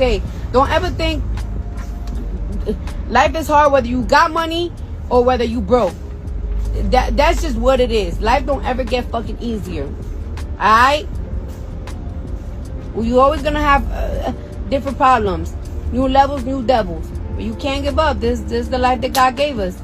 say, don't ever think life is hard whether you got money or whether you broke. That's just what it is. Life don't ever get fucking easier. Alright? Well, you always gonna have different problems. New levels, new devils. But you can't give up. This is the life that God gave us.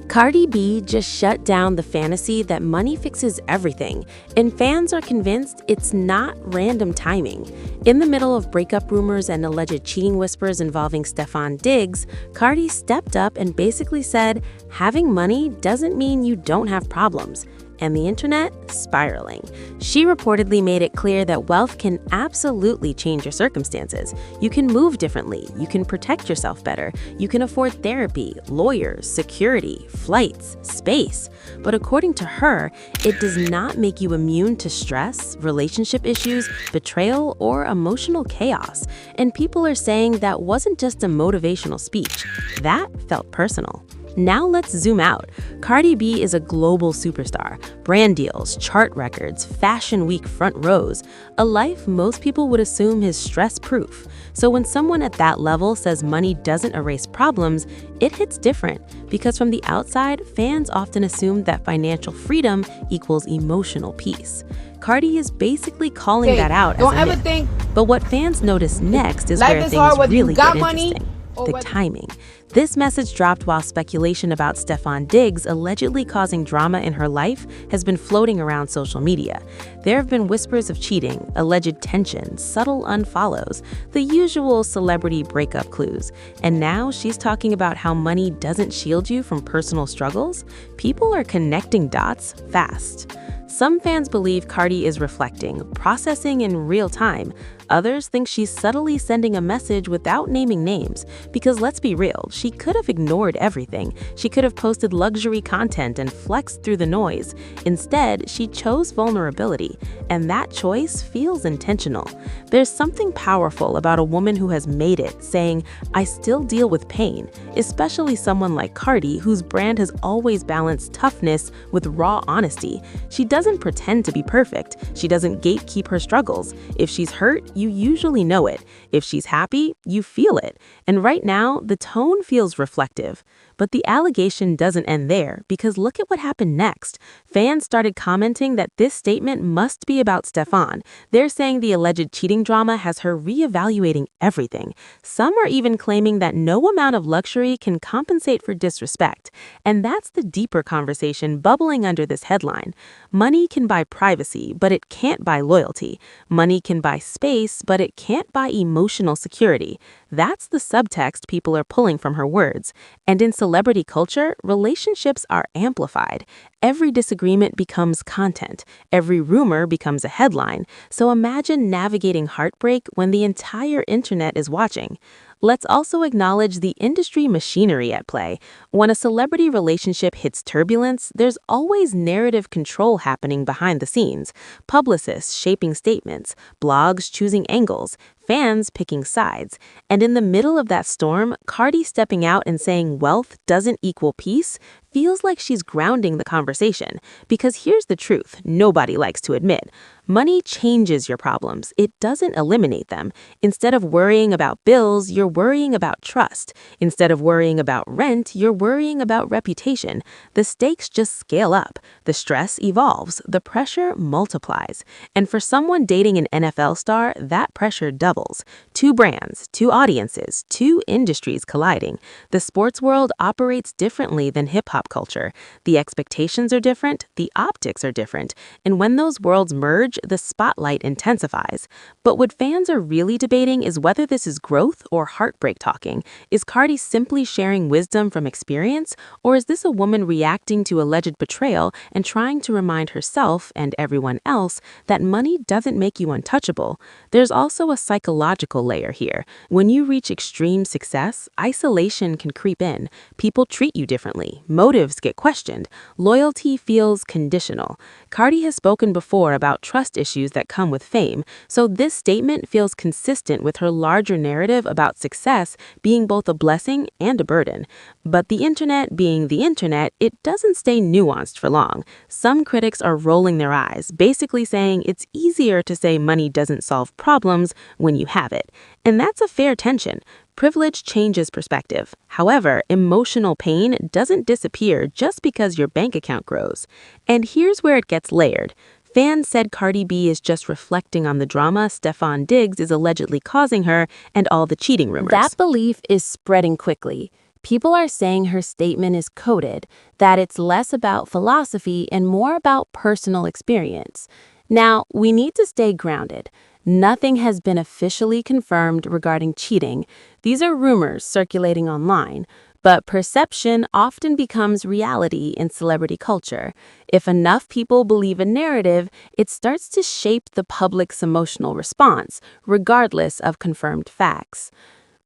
Cardi B just shut down the fantasy that money fixes everything, and fans are convinced it's not random timing. In the middle of breakup rumors and alleged cheating whispers involving Stefon Diggs, Cardi stepped up and basically said, having money doesn't mean you don't have problems. And the internet spiraling. She reportedly made it clear that wealth can absolutely change your circumstances. You can move differently, you can protect yourself better, you can afford therapy, lawyers, security, flights, space. But according to her, it does not make you immune to stress, relationship issues, betrayal, or emotional chaos. And people are saying that wasn't just a motivational speech. That felt personal. Now let's zoom out. Cardi B is a global superstar. Brand deals, chart records, fashion week front rows. A life most people would assume is stress-proof. So when someone at that level says money doesn't erase problems, it hits different. Because from the outside, fans often assume that financial freedom equals emotional peace. Cardi is basically calling that out as a myth. But what fans notice next is where things really get interesting. The timing. This message dropped while speculation about Stefon Diggs allegedly causing drama in her life has been floating around social media. There have been whispers of cheating, alleged tension, subtle unfollows, the usual celebrity breakup clues. And now she's talking about how money doesn't shield you from personal struggles. People are connecting dots fast. Some fans believe Cardi is reflecting, processing in real time. Others think she's subtly sending a message without naming names. Because let's be real, she could have ignored everything. She could have posted luxury content and flexed through the noise. Instead, she chose vulnerability, and that choice feels intentional. There's something powerful about a woman who has made it, saying, I still deal with pain, especially someone like Cardi, whose brand has always balanced toughness with raw honesty. She doesn't pretend to be perfect. She doesn't gatekeep her struggles. If she's hurt, you usually know it. If she's happy, you feel it. And right now, the tone feels reflective. But the allegation doesn't end there, because look at what happened next. Fans started commenting that this statement must be about Stefon. They're saying the alleged cheating drama has her reevaluating everything. Some are even claiming that no amount of luxury can compensate for disrespect. And that's the deeper conversation bubbling under this headline. Money can buy privacy, but it can't buy loyalty. Money can buy space, but it can't buy emotional security. That's the subtext people are pulling from her words. And in celebrity culture, relationships are amplified. Every disagreement becomes content. Every rumor becomes a headline. So imagine navigating heartbreak when the entire internet is watching. Let's also acknowledge the industry machinery at play. When a celebrity relationship hits turbulence, there's always narrative control happening behind the scenes. Publicists shaping statements, blogs choosing angles, fans picking sides. And in the middle of that storm, Cardi stepping out and saying wealth doesn't equal peace feels like she's grounding the conversation. Because here's the truth nobody likes to admit. Money changes your problems. It doesn't eliminate them. Instead of worrying about bills, you're worrying about trust. Instead of worrying about rent, you're worrying about reputation. The stakes just scale up. The stress evolves. The pressure multiplies. And for someone dating an NFL star, that pressure doubles. Two brands, two audiences, two industries colliding. The sports world operates differently than hip-hop culture. The expectations are different. The optics are different. And when those worlds merge, the spotlight intensifies. But what fans are really debating is whether this is growth or heartbreak talking. Is Cardi simply sharing wisdom from experience, or is this a woman reacting to alleged betrayal and trying to remind herself and everyone else that money doesn't make you untouchable? There's also a psychological layer here. When you reach extreme success, isolation can creep in. People treat you differently, motives get questioned. Loyalty feels conditional. Cardi has spoken before about trust issues that come with fame, so this statement feels consistent with her larger narrative about success being both a blessing and a burden. But the internet being the internet, it doesn't stay nuanced for long. Some critics are rolling their eyes, basically saying it's easier to say money doesn't solve problems when you have it. And that's a fair tension. Privilege changes perspective. However, emotional pain doesn't disappear just because your bank account grows. And here's where it gets layered. Fans said Cardi B is just reflecting on the drama Stefon Diggs is allegedly causing her and all the cheating rumors. That belief is spreading quickly. People are saying her statement is coded, that it's less about philosophy and more about personal experience. Now, we need to stay grounded. Nothing has been officially confirmed regarding cheating. These are rumors circulating online, but perception often becomes reality in celebrity culture. If enough people believe a narrative, it starts to shape the public's emotional response, regardless of confirmed facts.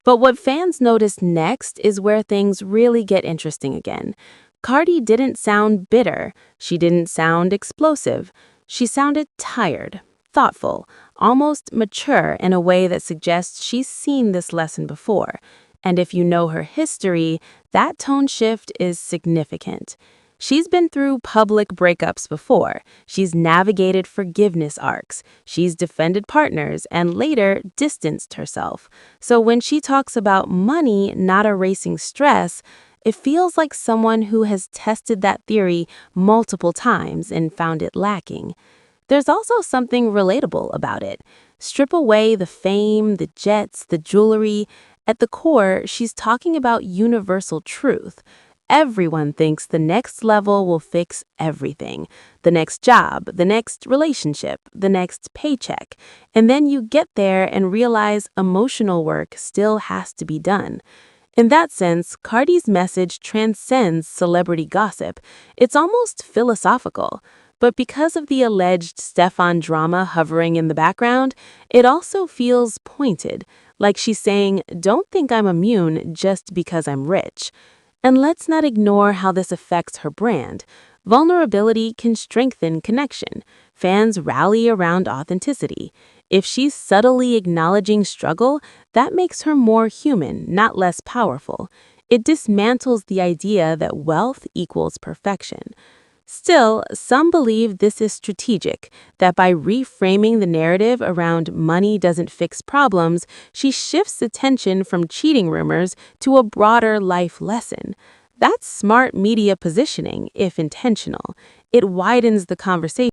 But what fans notice next is where things really get interesting again. Cardi didn't sound bitter. She didn't sound explosive. She sounded tired, thoughtful, almost mature in a way that suggests she's seen this lesson before. And if you know her history, that tone shift is significant. She's been through public breakups before. She's navigated forgiveness arcs. She's defended partners and later distanced herself. So when she talks about money not erasing stress, it feels like someone who has tested that theory multiple times and found it lacking. There's also something relatable about it. Strip away the fame, the jets, the jewelry. At the core, she's talking about universal truth. Everyone thinks the next level will fix everything. The next job, the next relationship, the next paycheck. And then you get there and realize emotional work still has to be done. In that sense, Cardi's message transcends celebrity gossip. It's almost philosophical. But because of the alleged Stefon drama hovering in the background, it also feels pointed, like she's saying, don't think I'm immune just because I'm rich. And let's not ignore how this affects her brand. Vulnerability can strengthen connection. Fans rally around authenticity. If she's subtly acknowledging struggle, that makes her more human, not less powerful. It dismantles the idea that wealth equals perfection. Still, some believe this is strategic, that by reframing the narrative around money doesn't fix problems, she shifts attention from cheating rumors to a broader life lesson. That's smart media positioning, if intentional. It widens the conversation.